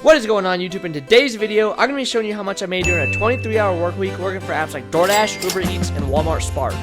What is going on YouTube? In today's video, I'm going to be showing you how much I made during a 23-hour work week working for apps like DoorDash, Uber Eats, and Walmart Spark.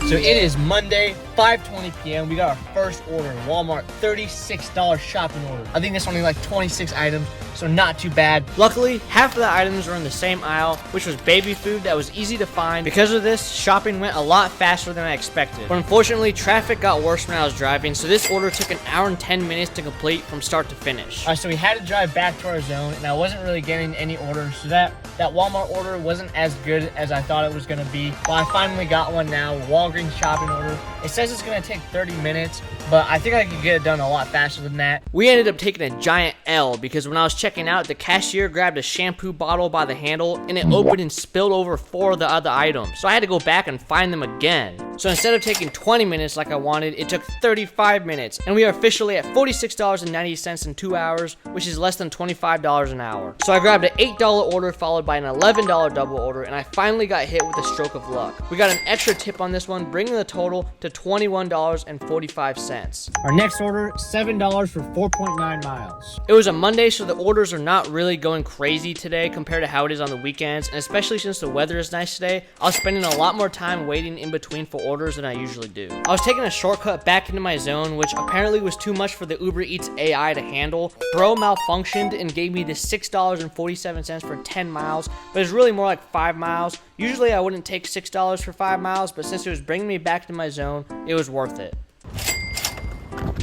So it is Monday, 5:20 p.m. We got our first order, Walmart, $36 shopping order. I think it's only like 26 items, so not too bad. Luckily, half of the items were in the same aisle, which was baby food that was easy to find. Because of this, shopping went a lot faster than I expected. But unfortunately, traffic got worse when I was driving, so this order took an hour and 10 minutes to complete from start to finish. So we had to drive back to our zone, and I wasn't really getting any orders, so that Walmart order wasn't as good as I thought it was gonna be. But I finally got one now, Walgreens shopping order. It says it's gonna take 30 minutes, but I think I could get it done a lot faster than that. We ended up taking a giant L because when I was checking out, the cashier grabbed a shampoo bottle by the handle and it opened and spilled over 4 of the other items. So I had to go back and find them again. So instead of taking 20 minutes like I wanted, it took 35 minutes. And we are officially at $46.90 in 2 hours, which is less than $25 an hour. So I grabbed an $8 order followed by an $11 double order, and I finally got hit with a stroke of luck. We got an extra tip on this one, bringing the total to $21.45. Our next order, $7 for 4.9 miles. It was a Monday, so the orders are not really going crazy today compared to how it is on the weekends, and especially since the weather is nice today, I was spending a lot more time waiting in between for orders than I usually do. I was taking a shortcut back into my zone, which apparently was too much for the Uber Eats AI to handle. Bro malfunctioned and gave me the $6.47 for 10 miles, but it's really more like 5 miles. Usually I wouldn't take $6 for 5 miles, but since it was bringing me back to my zone, it was worth it.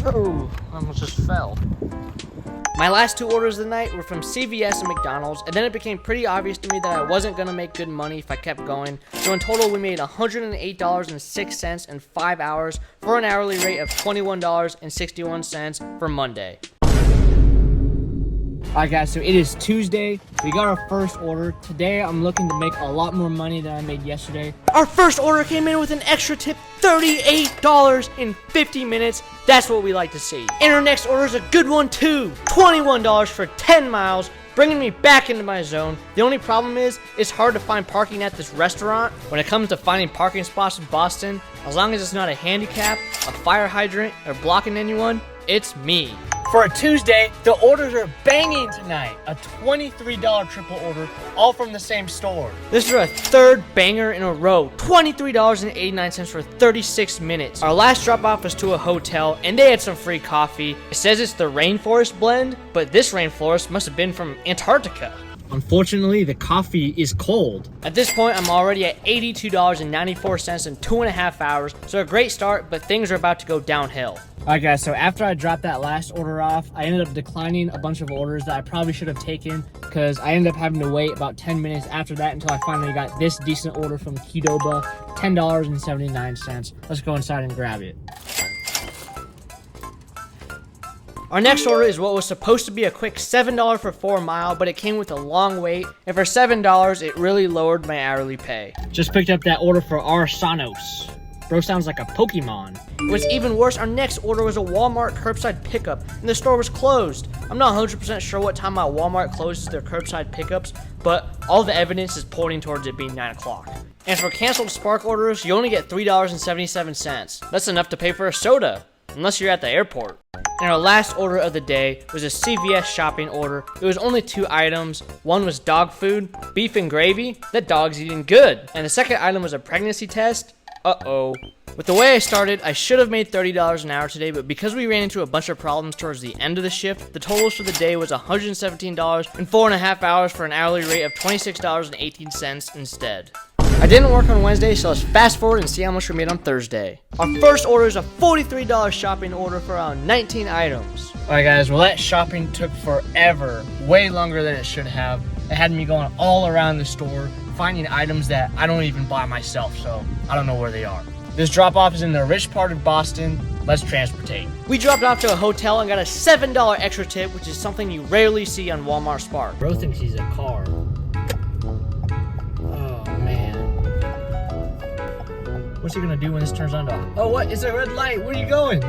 Oh, I almost just fell. My last 2 orders of the night were from CVS and McDonald's, and then it became pretty obvious to me that I wasn't going to make good money if I kept going. So in total, we made $108.06 in 5 hours for an hourly rate of $21.61 for Monday. Alright guys, so it is Tuesday. We got our first order. Today I'm looking to make a lot more money than I made yesterday. Our first order came in with an extra tip, $38 in 50 minutes. That's what we like to see. And our next order is a good one too. $21 for 10 miles, bringing me back into my zone. The only problem is, it's hard to find parking at this restaurant. When it comes to finding parking spots in Boston, as long as it's not a handicap, a fire hydrant, or blocking anyone, it's me. For a Tuesday, the orders are banging tonight. A $23 triple order, all from the same store. This is our 3rd banger in a row. $23.89 for 36 minutes. Our last drop off was to a hotel, and they had some free coffee. It says it's the rainforest blend, but this rainforest must have been from Antarctica. Unfortunately, the coffee is cold. At this point, I'm already at $82.94 in 2.5 hours, so a great start, but things are about to go downhill. Alright guys, so after I dropped that last order off, I ended up declining a bunch of orders that I probably should have taken because I ended up having to wait about 10 minutes after that until I finally got this decent order from Qdoba, $10.79. Let's go inside and grab it. Our next order is what was supposed to be a quick $7 for 4 mile, but it came with a long wait, and for $7, it really lowered my hourly pay. Just picked up that order for Arsanos. Bro sounds like a Pokemon. What's even worse, our next order was a Walmart curbside pickup, and the store was closed. I'm not 100% sure what time my Walmart closes their curbside pickups, but all the evidence is pointing towards it being 9 o'clock. And for canceled Spark orders, you only get $3.77. That's enough to pay for a soda, unless you're at the airport. And our last order of the day was a CVS shopping order. It was only 2 items. One was dog food, beef and gravy. That dog's eating good. And the second item was a pregnancy test. Uh-oh. With the way I started, I should have made $30 an hour today, but because we ran into a bunch of problems towards the end of the shift, the totals for the day was $117 in 4.5 hours for an hourly rate of $26.18 instead. I didn't work on Wednesday, so let's fast forward and see how much we made on Thursday. Our first order is a $43 shopping order for around 19 items. Alright guys, well that shopping took forever, way longer than it should have. It had me going all around the store, finding items that I don't even buy myself, so I don't know where they are. This drop-off is in the rich part of Boston. Let's transportate. We dropped off to a hotel and got a $7 extra tip, which is something you rarely see on Walmart Spark. Bro thinks he's a car. Oh, man. What's he gonna do when this turns on to... Oh, what? It's a red light. Where are you going?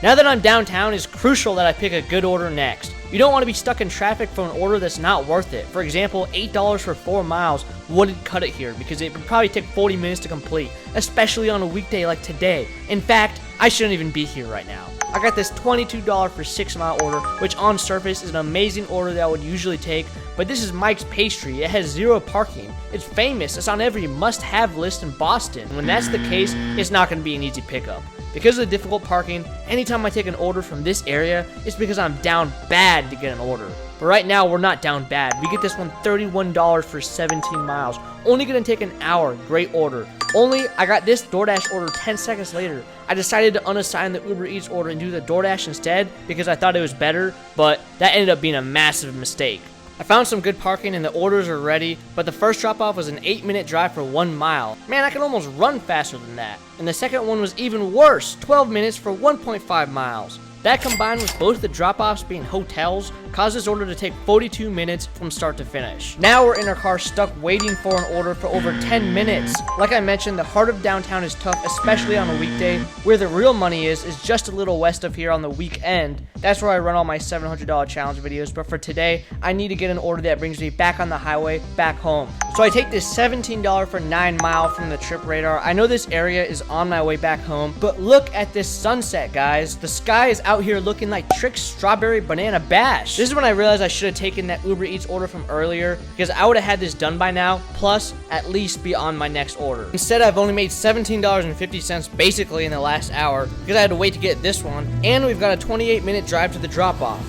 Now that I'm downtown, it's crucial that I pick a good order next. You don't want to be stuck in traffic for an order that's not worth it. For example, $8 for 4 miles wouldn't cut it here because it would probably take 40 minutes to complete, especially on a weekday like today. In fact, I shouldn't even be here right now. I got this $22 for 6 mile order, which on surface is an amazing order that I would usually take, but this is Mike's Pastry. It has 0 parking. It's famous. It's on every must-have list in Boston. When that's the case, it's not going to be an easy pickup. Because of the difficult parking, anytime I take an order from this area, it's because I'm down bad to get an order. But right now, we're not down bad. We get this one $31 for 17 miles. Only gonna take an hour. Great order. Only I got this DoorDash order 10 seconds later. I decided to unassign the Uber Eats order and do the DoorDash instead because I thought it was better, but that ended up being a massive mistake. I found some good parking and the orders are ready, but the first drop-off was an 8-minute drive for 1 mile. Man, I can almost run faster than that. And the second one was even worse, 12 minutes for 1.5 miles. That combined with both the drop-offs being hotels caused this order to take 42 minutes from start to finish. Now we're in our car stuck waiting for an order for over 10 minutes. Like I mentioned, the heart of downtown is tough, especially on a weekday. Where the real money is just a little west of here on the weekend. That's where I run all my $700 challenge videos, but for today, I need to get an order that brings me back on the highway, back home. So I take this $17 for 9 mile from the trip radar. I know this area is on my way back home, but look at this sunset, guys. The sky is out here looking like Trick's Strawberry Banana Bash. This is when I realized I should have taken that Uber Eats order from earlier, because I would have had this done by now, plus at least be on my next order. Instead, I've only made $17.50 basically in the last hour, because I had to wait to get this one, and we've got a 28-minute drive to the drop-off.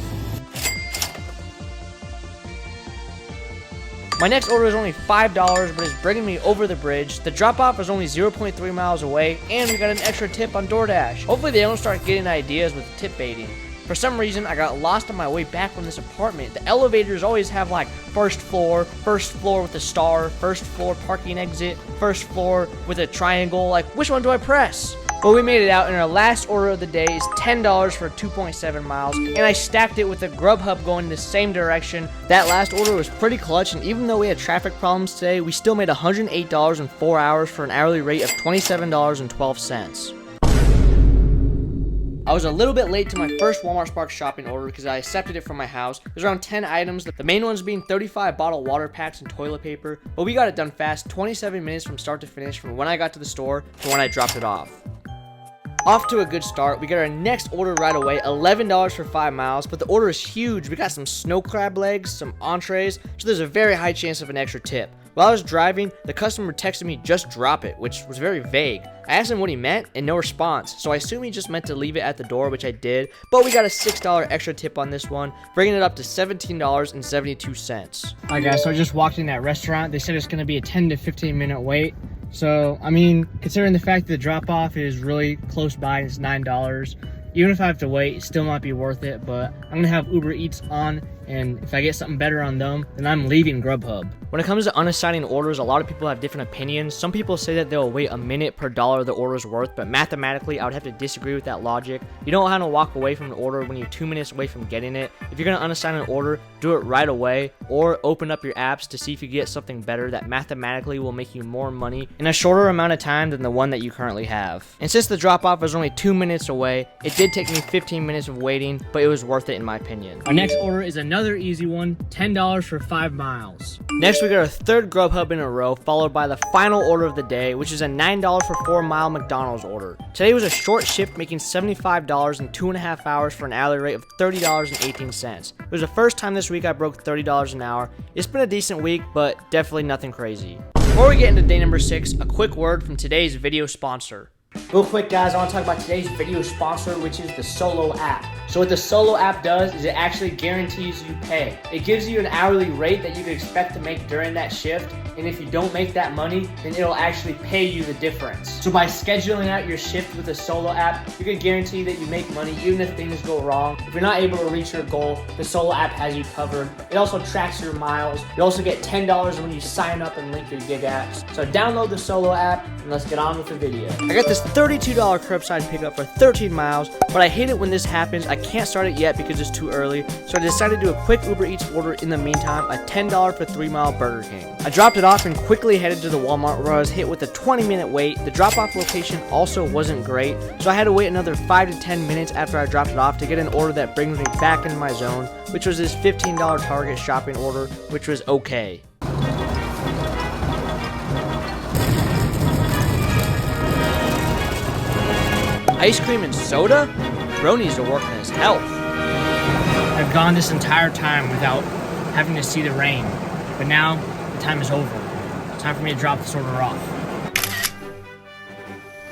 My next order is only $5, but it's bringing me over the bridge. The drop-off is only 0.3 miles away, and we got an extra tip on DoorDash. Hopefully they don't start getting ideas with tip baiting. For some reason, I got lost on my way back from this apartment. The elevators always have like first floor with a star, first floor parking exit, first floor with a triangle. Like, which one do I press? But we made it out, and our last order of the day is $10 for 2.7 miles, and I stacked it with a Grubhub going the same direction. That last order was pretty clutch, and even though we had traffic problems today, we still made $108 in 4 hours for an hourly rate of $27.12. I was a little bit late to my first Walmart Spark shopping order because I accepted it from my house. There's around 10 items, the main ones being 35 bottled water packs and toilet paper, but we got it done fast, 27 minutes from start to finish from when I got to the store to when I dropped it off. Off to a good start. We got our next order right away, $11 for 5 miles, but the order is huge. We got some snow crab legs, some entrees, so there's a very high chance of an extra tip. While I was driving, the customer texted me, "Just drop it," which was very vague. I asked him what he meant, and no response, so I assume he just meant to leave it at the door, which I did, but we got a $6 extra tip on this one, bringing it up to $17.72. Alright guys, so I just walked in that restaurant. They said it's going to be a 10 to 15 minute wait. So, I mean, considering the fact that the drop-off is really close by and it's $9, even if I have to wait, it still might be worth it, but I'm going to have Uber Eats on, and if I get something better on them, then I'm leaving Grubhub. When it comes to unassigning orders, a lot of people have different opinions. Some people say that they'll wait a minute per dollar the order's worth, but mathematically, I would have to disagree with that logic. You don't want to walk away from an order when you're 2 minutes away from getting it. If you're going to unassign an order, do it right away, or open up your apps to see if you get something better that mathematically will make you more money in a shorter amount of time than the one that you currently have. And since the drop-off was only 2 minutes away, it did take me 15 minutes of waiting, but it was worth it in my opinion. Our next order is another easy one, $10 for 5 miles. Next, we got our third Grubhub in a row, followed by the final order of the day, which is a $9 for 4 mile McDonald's order. Today was a short shift, making $75 in 2.5 hours for an hourly rate of $30.18. It was the first time this week I broke $30 an hour. It's been a decent week, but definitely nothing crazy. Before we get into day number 6, a quick word from today's video sponsor. Real quick, guys, I want to talk about today's video sponsor, which is the Solo app. So what the Solo app does is it actually guarantees you pay. It gives you an hourly rate that you could expect to make during that shift, and if you don't make that money, then it'll actually pay you the difference. So by scheduling out your shift with the Solo app, you can guarantee that you make money even if things go wrong. If you're not able to reach your goal, the Solo app has you covered. It also tracks your miles. You also get $10 when you sign up and link your gig apps. So download the Solo app, and let's get on with the video. I got this $32 curbside pickup for 13 miles, but I hate it when this happens. I can't start it yet because it's too early, so I decided to do a quick Uber Eats order in the meantime, a $10 for 3 mile Burger King. I dropped it off and quickly headed to the Walmart where I was hit with a 20-minute wait. The drop-off location also wasn't great, so I had to wait another 5 to 10 minutes after I dropped it off to get an order that brings me back into my zone, which was this $15 Target shopping order, which was okay. I ice cream and soda? Bro needs to work on his health. I've gone this entire time without having to see the rain, but now the time is over. It's time for me to drop this order off.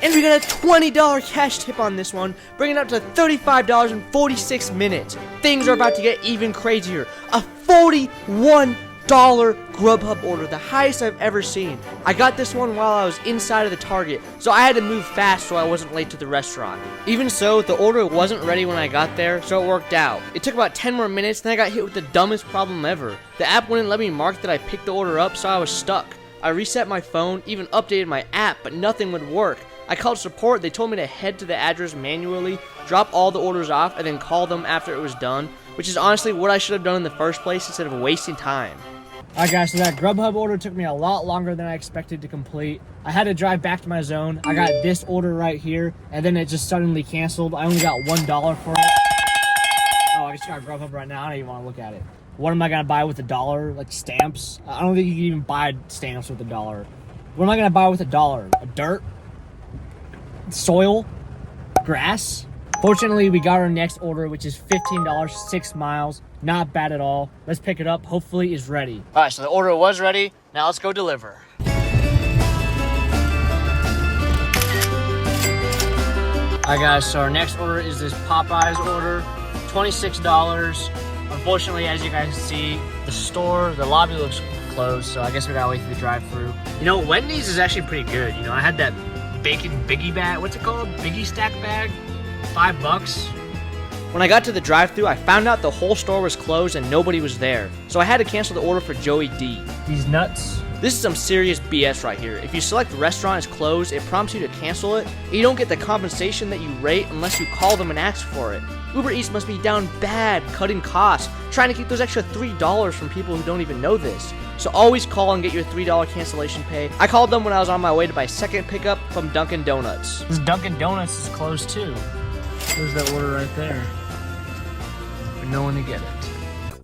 And we got a $20 cash tip on this one, bringing it up to $35 in 46 minutes. Things are about to get even crazier. A $41 Grubhub order, the highest I've ever seen. I got this one while I was inside of the Target, so I had to move fast so I wasn't late to the restaurant. Even so, the order wasn't ready when I got there, so it worked out. It took about 10 more minutes, then I got hit with the dumbest problem ever. The app wouldn't let me mark that I picked the order up, so I was stuck. I reset my phone, even updated my app, but nothing would work. I called support, they told me to head to the address manually, drop all the orders off, and then call them after it was done, which is honestly what I should have done in the first place instead of wasting time. Alright guys, so that Grubhub order took me a lot longer than I expected to complete. I had to drive back to my zone. I got this order right here, and then it just suddenly canceled. I only got $1 for it. Oh, I just got Grubhub right now. I don't even want to look at it. What am I going to buy with $1? Like stamps? I don't think you can even buy stamps with $1. What am I going to buy with $1? A dirt? Soil? Grass? Fortunately, we got our next order, which is $15, 6 miles. Not bad at all. Let's pick it up. Hopefully it's ready. All right, so the order was ready. Now let's go deliver. All right, guys, so our next order is this Popeyes order, $26. Unfortunately, as you guys see, the lobby looks closed, so I guess we gotta wait for the drive-thru. You know, Wendy's is actually pretty good. You know, I had that bacon biggie bag. What's it called? Biggie stack bag? $5. When I got to the drive-thru, I found out the whole store was closed and nobody was there. So I had to cancel the order for Joey D. These nuts. This is some serious BS right here. If you select restaurant as closed, it prompts you to cancel it. And you don't get the compensation that you rate unless you call them and ask for it. Uber Eats must be down bad, cutting costs, trying to keep those extra $3 from people who don't even know this. So always call and get your $3 cancellation pay. I called them when I was on my way to my second pickup from Dunkin' Donuts. This Dunkin' Donuts is closed too. There's that order right there. But no one to get it.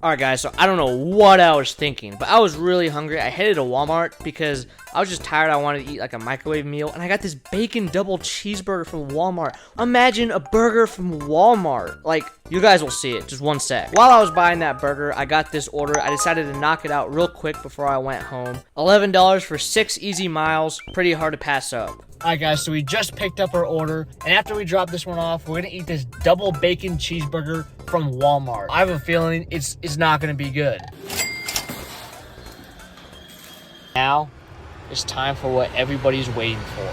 Alright guys, so I don't know what I was thinking, but I was really hungry. I headed to Walmart because I was just tired. I wanted to eat like a microwave meal, and I got this bacon double cheeseburger from Walmart. Imagine a burger from Walmart. Like, you guys will see it. Just one sec. While I was buying that burger, I got this order. I decided to knock it out real quick before I went home. $11 for 6 easy miles. Pretty hard to pass up. Alright guys, so we just picked up our order, and after we drop this one off, we're gonna eat this double bacon cheeseburger from Walmart. I have a feeling it's not gonna be good. Now, it's time for what everybody's waiting for.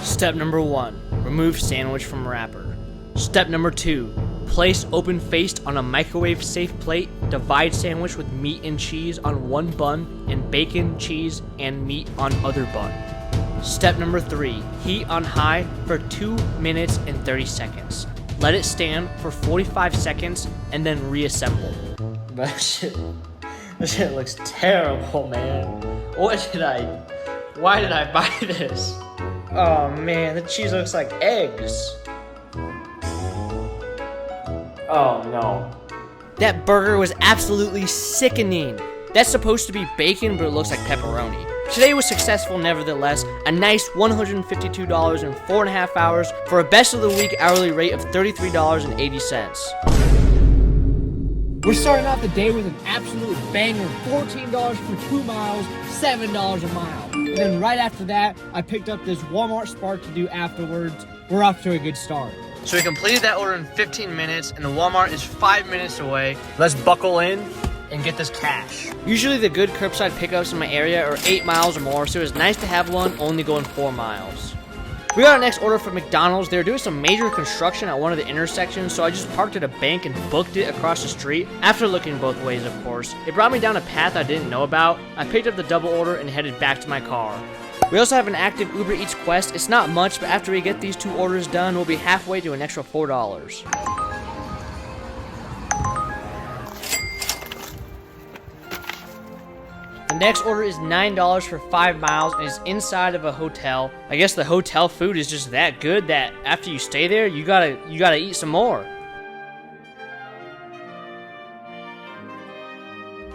Step number 1, remove sandwich from wrapper. Step number 2, place open faced on a microwave safe plate, divide sandwich with meat and cheese on one bun, and bacon, cheese, and meat on other bun. Step number 3, heat on high for 2 minutes and 30 seconds. Let it stand for 45 seconds and then reassemble. That shit looks terrible, man. Why did I buy this? Oh man, the cheese looks like eggs. Oh no. That burger was absolutely sickening. That's supposed to be bacon, but it looks like pepperoni. Today was successful nevertheless, a nice $152 in 4.5 hours for a best of the week hourly rate of $33.80. We're starting off the day with an absolute banger, $14 for 2 miles, $7 a mile. And then right after that, I picked up this Walmart Spark to do afterwards. We're off to a good start. So we completed that order in 15 minutes, and the Walmart is 5 minutes away. Let's buckle in and get this cash. Usually the good curbside pickups in my area are 8 miles or more, so it was nice to have one only going 4 miles. We got our next order from McDonald's. They were doing some major construction at one of the intersections, so I just parked at a bank and booked it across the street, after looking both ways, of course. It brought me down a path I didn't know about. I picked up the double order and headed back to my car. We also have an active Uber Eats quest. It's not much, but after we get these 2 orders done, we'll be halfway to an extra $4. The next order is $9 for 5 miles and is inside of a hotel. I guess the hotel food is just that good that after you stay there, you gotta eat some more.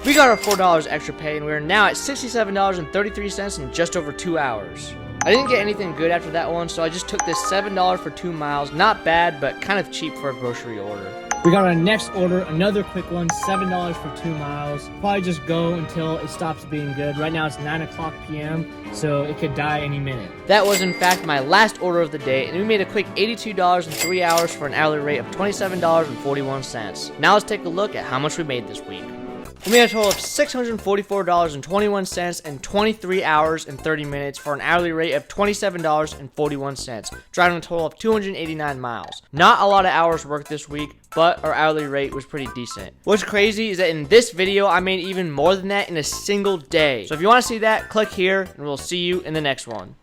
We got our $4 extra pay, and we are now at $67.33 in just over 2 hours. I didn't get anything good after that one, so I just took this $7 for 2 miles. Not bad, but kind of cheap for a grocery order. We got our next order, another quick one, $7 for 2 miles. Probably just go until it stops being good. Right now it's 9 o'clock p.m., so it could die any minute. That was in fact my last order of the day, and we made a quick $82 in 3 hours for an hourly rate of $27.41. Now let's take a look at how much we made this week. We made a total of $644.21 in 23 hours and 30 minutes for an hourly rate of $27.41, driving a total of 289 miles. Not a lot of hours worked this week, but our hourly rate was pretty decent. What's crazy is that in this video, I made even more than that in a single day. So if you want to see that, click here, and we'll see you in the next one.